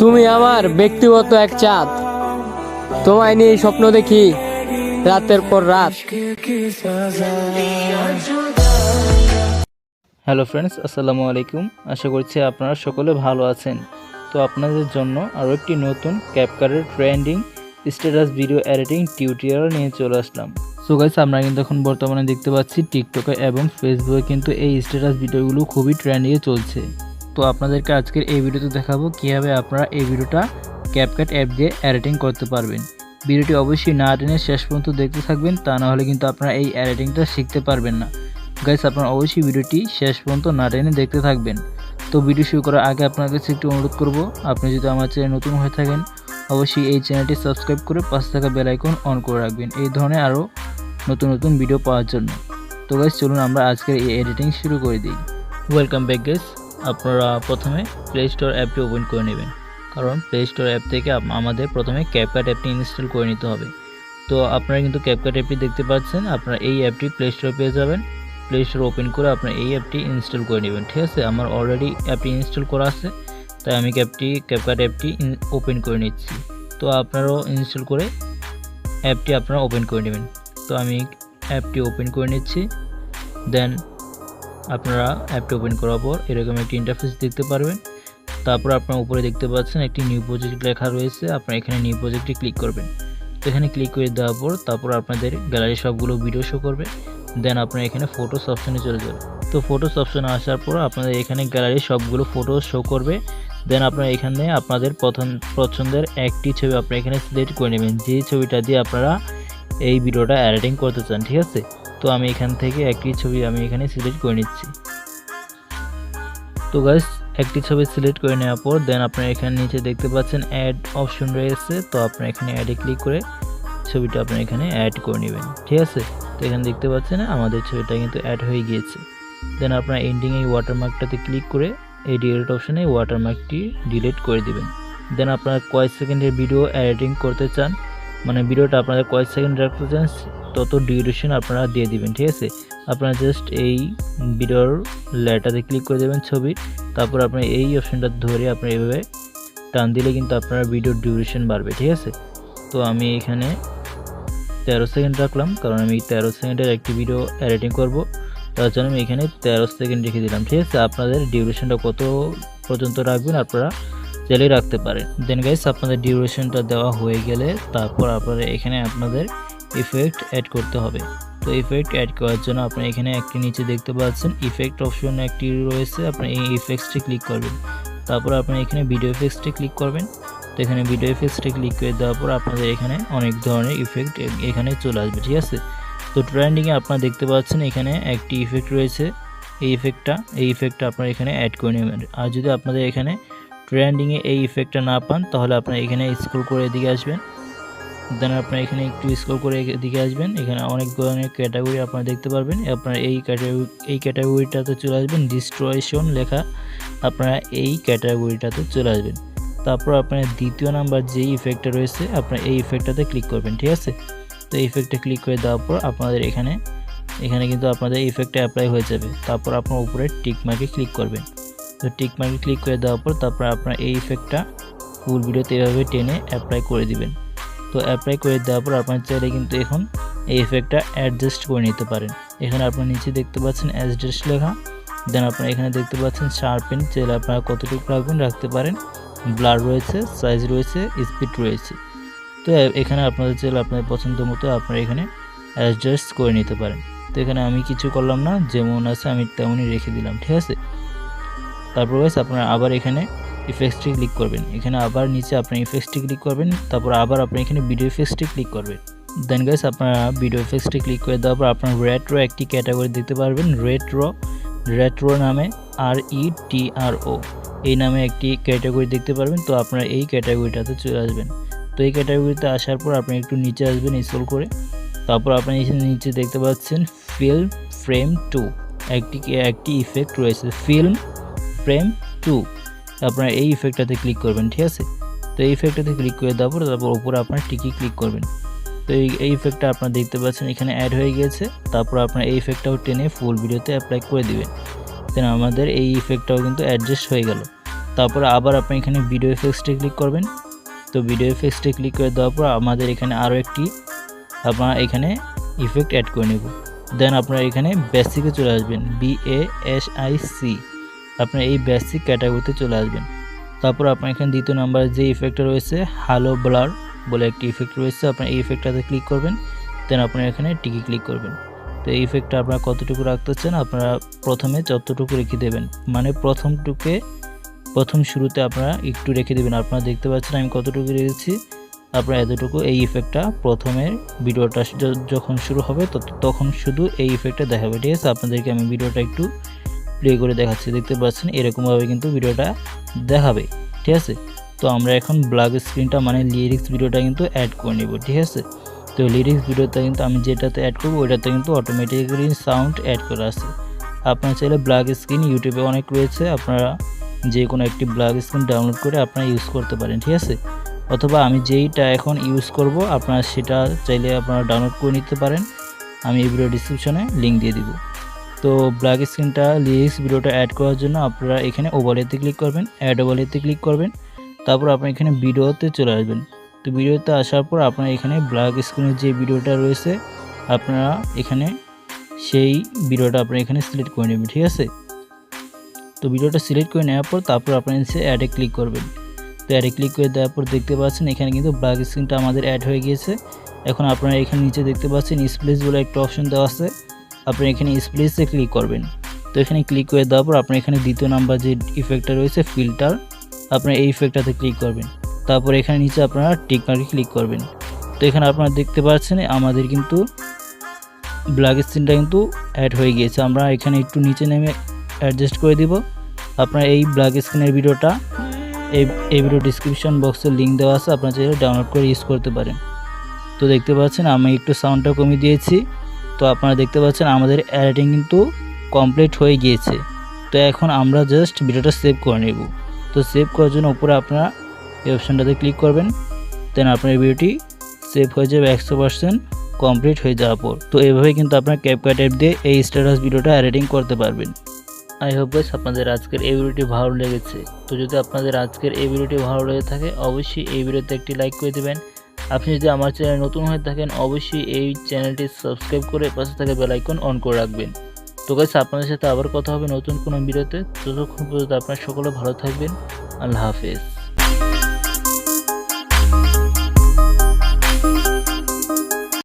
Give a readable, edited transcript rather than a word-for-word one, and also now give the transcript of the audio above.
তুমি আমার ব্যক্তিগত এক চাঁদ, তোমায় নিয়ে স্বপ্ন দেখি রাতের পর রাত। হ্যালো ফ্রেন্ডস, আসসালামু আলাইকুম। আশা করছি আপনারা সকলে ভালো আছেন। তো আপনাদের জন্য আরও একটি নতুন ক্যাপকাটের trending status video editing tutorial নিয়ে চলে আসলাম। সো গাইস, আমরা কিন্তু এখন বর্তমানে দেখতে পাচ্ছি টিকটকে এবং ফেসবুকে কিন্তু এই স্ট্যাটাস ভিডিওগুলো খুবই ট্রেন্ডিংয়ে চলছে। তো আপনাদেরকে আজকের এই ভিডিওতে দেখাবো কীভাবে আপনারা এই ভিডিওটা ক্যাপকাট অ্যাপ দিয়ে এডিটিং করতে পারবেন। ভিডিওটি অবশ্যই না টেনে শেষ পর্যন্ত দেখতে থাকবেন, তা না হলে কিন্তু আপনারা এই এডিটিংটা শিখতে পারবেন না। গাইস, আপনারা অবশ্যই ভিডিওটি শেষ পর্যন্ত না টেনে দেখতে থাকবেন। তো ভিডিও শুরু করার আগে আপনার কাছে একটু অনুরোধ করব, আপনি যদি আমার চ্যানেল নতুন হয়ে থাকেন অবশ্যই এই চ্যানেলটি সাবস্ক্রাইব করে পাশে থাকা বেল আইকন অন করে রাখবেন এই ধরনের আরও নতুন নতুন ভিডিও পাওয়ার জন্য। তো গাইস, চলুন আমরা আজকের এই এডিটিং শুরু করে দিই। Welcome back guys. আপনারা প্রথমে প্লে স্টোর অ্যাপটি ওপেন করে নেবেন, কারণ প্লে স্টোর অ্যাপ থেকে আমাদের প্রথমে ক্যাপকাট অ্যাপটি ইনস্টল করে নিতে হবে। তো আপনারা কিন্তু ক্যাপকাট অ্যাপটি দেখতে পাচ্ছেন, আপনারা এই অ্যাপটি প্লে স্টোরে পেয়ে যাবেন। প্লে স্টোর ওপেন করে আপনার এই অ্যাপটি ইনস্টল করে নেবেন। ঠিক আছে, আমার অলরেডি অ্যাপটি ইনস্টল করা আছে, তাই আমি ক্যাপকাট অ্যাপটি ওপেন করে নিচ্ছি। তো আপনারাও ইনস্টল করে অ্যাপটি আপনারা ওপেন করে নেবেন। তো আমি অ্যাপটি ওপেন করে নিচ্ছি। দেন আপনারা অ্যাপটি ওপেন করার পর এরকম একটি ইন্টারফেস দেখতে পারবেন। তারপর আপনারা উপরে দেখতে পাচ্ছেন একটি নিউ প্রজেক্ট লেখা রয়েছে, আপনারা এখানে নিউ প্রজেক্টে ক্লিক করবেন। তো এখানে ক্লিক করে দেওয়ার পর তারপর আপনাদের গ্যালারি সবগুলো ভিডিও শো করবে। দেন আপনারা এখানে ফটোস অপশনে চলে যাবেন। তো ফটোস অপশনে আসার পর আপনাদের এখানে গ্যালারি সবগুলো ফটো শো করবে। দেন আপনারা এখানে আপনাদের পছন্দের একটি ছবি আপনারা এখানে সিলেক্ট করে নেবেন, যে ছবিটা দিয়ে আপনারা এই ভিডিওটা এডিটিং করতে চান। ঠিক আছে, তো আমি এখান থেকে একটি ছবি আমি এখানে সিলেক্ট করে নিচ্ছি। তো গাইস, একটি ছবি সিলেক্ট করে নেওয়ার পর দেন আপনারা এখানে নিচে দেখতে পাচ্ছেন অ্যাড অপশন রয়েছে। তো আপনারা এখানে অ্যাডে ক্লিক করে ছবিটা আপনারা এখানে অ্যাড করে নেবেন। ঠিক আছে, তো এখানে দেখতে পাচ্ছেন আমাদের ছবিটা কিন্তু অ্যাড হয়ে গিয়েছে। দেন আপনারা এন্ডিং এই ওয়াটারমার্কটাতে ক্লিক করে এই ডিলিট অপশনে ওয়াটারমার্কটি ডিলিট করে দিবেন। দেন আপনারা কয় সেকেন্ডের ভিডিও এডিটিং করতে চান, মানে ভিডিওটা আপনারা কয় সেকেন্ড রাখতে চান তত ডিউরেশন আপনারা দিয়ে দিবেন। ঠিক আছে, আপনারা জাস্ট এই ভিডিওর লেটাতে ক্লিক করে দেবেন ছবির, তারপর আপনারা এই অপশনটা ধরে আপনারা এইভাবে টান দিলে কিন্তু আপনার ভিডিওর ডিউরেশন বাড়বে। ঠিক আছে, তো আমি এখানে 13 সেকেন্ড রাখলাম, কারণ আমি 13 সেকেন্ডের একটি ভিডিও এডিটিং করব, তার জন্য আমি এখানে 13 সেকেন্ড রেখে দিলাম। ঠিক আছে, আপনাদের ডিউরেশনটা কত পর্যন্ত রাখবেন আপনারা চাইলে রাখতে পারেন। দেন গাইস, আপনাদের ডিউরেশনটা দেওয়া হয়ে গেলে তারপর আপনারা এখানে আপনাদের ইফেক্ট অ্যাড করতে হবে। তো ইফেক্ট অ্যাড করার জন্য আপনারা এখানে একটি নিচে দেখতে পাচ্ছেন ইফেক্ট অপশন একটি রয়েছে, আপনারা এই ইফেক্টসটি ক্লিক করবেন। তারপর আপনারা এখানে ভিডিও ইফেক্টসটি ক্লিক করবেন। তো এখানে ভিডিও ইফেক্টসটি ক্লিক করে দেওয়ার পর আপনাদের এখানে অনেক ধরনের ইফেক্ট এখানে চলে আসবে। ঠিক আছে, তো ট্রেন্ডিংয়ে আপনারা দেখতে পাচ্ছেন এখানে একটি ইফেক্ট রয়েছে, এই ইফেক্টটা আপনারা এখানে অ্যাড করে নেবেন। আর যদি আপনাদের এখানে ট্রেন্ডিংয়ে এই ইফেক্টটা না পান তাহলে আপনারা এখানে স্ক্রল করে এদিকে আসবেন। দেন আপনারা এখানে একটু স্ক্রল করে এদিকে আসবেন, এখানে অনেক ধরনের ক্যাটাগরি আপনারা দেখতে পারবেন। আপনারা এই ক্যাটাগরিটাতে চলে আসবেন, ডিস্ট্রয়েশন লেখা, আপনারা এই ক্যাটাগরিটাতে চলে আসবেন। তারপর আপনার দ্বিতীয় নাম্বার যে ইফেক্টটা রয়েছে আপনারা এই ইফেক্টটাতে ক্লিক করবেন। ঠিক আছে, তো এই ইফেক্টে ক্লিক করে দেওয়ার পর আপনাদের এখানে কিন্তু আপনাদের ইফেক্টটা অ্যাপ্লাই হয়ে যাবে। তারপর আপনার উপরে টিক মার্কে ক্লিক করবেন। তো টিক মার্কে ক্লিক করে দেওয়ার পর তারপর আপনারা এই ইফেক্টটা ফুল ভিডিওতে এভাবে টেনে অ্যাপ্লাই করে দিবেন। তো অ্যাপ্লাই করে দেওয়ার পর আপনার চাইলে কিন্তু এখন এই ইফেক্টটা অ্যাডজাস্ট করে নিতে পারেন। এখানে আপনার নিচে দেখতে পাচ্ছেন অ্যাডজাস্ট লেখা। দেন আপনারা এখানে দেখতে পাচ্ছেন শার্পেন, চাইলে আপনারা কতটুকু রাখবেন রাখতে পারেন। ব্লার রয়েছে, সাইজ রয়েছে, স্পিড রয়েছে। তো এখানে আপনাদের চাইলে আপনাদের পছন্দ মতো আপনারা এখানে অ্যাডজাস্ট করে নিতে পারেন। তো এখানে আমি কিছু করলাম না, যেমন আছে আমি তেমনই রেখে দিলাম। ঠিক আছে, তারপর গাইস আপনারা আবার এখানে ইফেক্টসটি ক্লিক করবেন, এখানে আবার নিচে আপনার ইফেক্টসটি ক্লিক করবেন, তারপর আবার আপনি এখানে ভিডিও ইফেক্টসটি ক্লিক করবেন। দেন গাইস, আপনারা ভিডিও ইফেক্টসটি ক্লিক করে দেওয়ার পর আপনার রেট্রো একটি ক্যাটাগরি দেখতে পারবেন, রেট্রো নামে RETRO এই নামে একটি ক্যাটাগরি দেখতে পারবেন। তো আপনারা এই ক্যাটাগরিটাতে চলে আসবেন। তো এই ক্যাটাগরিতে আসার পর আপনি একটু নিচে আসবেন স্ক্রল করে, তারপর আপনি নিচে দেখতে পাচ্ছেন ফিল্ম ফ্রেম 2 একটি ইফেক্ট রয়েছে, ফিল্ম ফ্রেম 2, আপনারা এই ইফেক্টটাতে ক্লিক করবেন। ঠিক আছে, তো এই ইফেক্টটাতে ক্লিক করে দেওয়ার পর তারপর উপরে আপনার টিকি ক্লিক করবেন। তো এই ইফেক্টটা আপনারা দেখতে পাচ্ছেন এখানে অ্যাড হয়ে গিয়েছে। তারপর আপনারা এই ইফেক্টটাও টেনে ফুল ভিডিওতে অ্যাপ্লাই করে দিবেন। দেন আমাদের এই ইফেক্টটাও কিন্তু অ্যাডজাস্ট হয়ে গেল। তারপরে আবার আপনি এখানে ভিডিও এফেক্টসে ক্লিক করবেন। তো ভিডিও এফেক্টসে ক্লিক করে দেওয়ার পর আমাদের এখানে আরও একটি আপনারা এখানে ইফেক্ট অ্যাড করে নেব। দেন আপনারা এখানে বেসিকে চলে আসবেন, BASIC, আপনার এই বেসিক ক্যাটাগরিতে চলে আসবেন। তারপর আপনার এখানে দ্বিতীয় নাম্বার যে ইফেক্টটা রয়েছে হালো ব্লার বলে একটি ইফেক্ট রয়েছে, আপনার এই ইফেক্টটাতে ক্লিক করবেন। দেন আপনারা এখানে টিকে ক্লিক করবেন। তো এই ইফেক্টটা আপনারা কতটুকু রাখতে চান আপনারা প্রথমে যতটুকু রেখে দেবেন, মানে প্রথম শুরুতে আপনারা একটু রেখে দেবেন। আপনারা দেখতে পাচ্ছেন আমি কতটুকু রেখেছি, আপনারা এতটুকু। এই ইফেক্টটা প্রথমের ভিডিওটা যখন শুরু হবে তখন শুধু এই ইফেক্টটা দেখাবে, ঠিক আছে। আপনাদেরকে আমি ভিডিওটা একটু প্লে করে দেখাচ্ছি, দেখতে পাচ্ছেন এরকমভাবে কিন্তু ভিডিওটা দেখাবে, ঠিক আছে। তো আমরা এখন ব্ল্যাক স্ক্রিনটা মানে লিরিক্স ভিডিওটা কিন্তু অ্যাড করে নেব, ঠিক আছে। তো লিরিক্স ভিডিওটা কিন্তু আমি যেটাতে অ্যাড করবো ওইটাতে কিন্তু অটোমেটিক্যালি সাউন্ড অ্যাড করা আছে। আপনারা চাইলে ব্ল্যাক স্ক্রিন ইউটিউবে অনেক রয়েছে, আপনারা যে কোনো একটি ব্ল্যাক স্ক্রিন ডাউনলোড করে আপনারা ইউজ করতে পারেন, ঠিক আছে। অথবা আমি যেইটা এখন ইউজ করব আপনারা সেটা চাইলে আপনারা ডাউনলোড করে নিতে পারেন, আমি এই ভিডিও ডিসক্রিপশনে লিঙ্ক দিয়ে দিব। তো ব্ল্যাক স্ক্রিনটা লিরিক্স ভিডিওটা অ্যাড করার জন্য আপনারা এখানে ওভারলেতে ক্লিক করবেন, অ্যাড ওভারলেতে ক্লিক করবেন। তারপর আপনারা এখানে ভিডিওতে চলে আসবেন। তো ভিডিওতে আসার পর আপনারা এখানে ব্ল্যাক স্ক্রিনের যে ভিডিওটা রয়েছে আপনারা এখানে সেই ভিডিওটা আপনারা এখানে সিলেক্ট করে নেবেন, ঠিক আছে। তো ভিডিওটা সিলেক্ট করে নেওয়ার পর তারপর আপনারা এসে অ্যাডে ক্লিক করবেন। তো অ্যাডে ক্লিক করে দেওয়ার পর দেখতে পাচ্ছেন এখানে কিন্তু ব্ল্যাক স্ক্রিনটা আমাদের অ্যাড হয়ে গিয়েছে। এখন আপনারা এখানে নিচে দেখতে পাচ্ছেন স্প্লিস বলে একটা অপশন দেওয়া আছে, আপনারা এখানে স্প্লিসে ক্লিক করবেন। তো এখানে ক্লিক করে দেওয়ার পর আপনারা এখানে দ্বিতীয় নাম্বার যে ইফেক্টটা রয়েছে ফিল্টার, আপনারা এই ইফেক্টটাতে ক্লিক করবেন। তারপর এখানে নিচে আপনারা টিক মার্কে ক্লিক করবেন। তো এখানে আপনারা দেখতে পাচ্ছেন আমাদের কিন্তু ব্ল্যাক স্ক্রিনটা কিন্তু অ্যাড হয়ে গিয়েছে। আমরা এখানে একটু নিচে নেমে অ্যাডজাস্ট করে দিব। আপনারা এই ব্ল্যাক স্ক্রিনের ভিডিওটা এই ভিডিও ডিসক্রিপশন বক্সে লিঙ্ক দেওয়া আছে, আপনারা চাইলে ডাউনলোড করে ইউজ করতে পারেন। তো দেখতে পাচ্ছেন আমি একটু সাউন্ডটা কমিয়ে দিয়েছি। তো আপনারা দেখতে পাচ্ছেন আমাদের এডিটিং কিন্তু কমপ্লিট হয়ে গিয়েছে। তো এখন আমরা জাস্ট ভিডিওটা সেভ করে নেব। তো সেভ করার জন্য উপরে আপনারা এই অপশানটাতে ক্লিক করবেন। দেন আপনার ভিডিওটি সেভ হয়ে যাবে 100% কমপ্লিট হয়ে যাওয়ার পর। তো এইভাবে কিন্তু আপনার ক্যাপকাট অ্যাপ দিয়ে এই স্ট্যাটাস ভিডিওটা এডিটিং করতে পারবেন। আই হোপ গাইস আপনাদের আজকের এই ভিডিওটি ভালো লেগেছে। তো যদি আপনাদের আজকের এই ভিডিওটি ভালো লেগে থাকে অবশ্যই এই ভিডিওতে একটি লাইক করে দেবেন। আপনি যদি আমার চ্যানেলে নতুন হয়ে থাকেন অবশ্যই এই চ্যানেলটি সাবস্ক্রাইব করে পাশে থাকা বেল আইকন অন করে রাখবেন। তো গাইস আপনাদের সাথে আবার কথা হবে নতুন কোনো ভিডিওতে। ততক্ষণ পর্যন্ত আপনারা সকলে ভালো থাকবেন। আল্লাহ হাফেজ।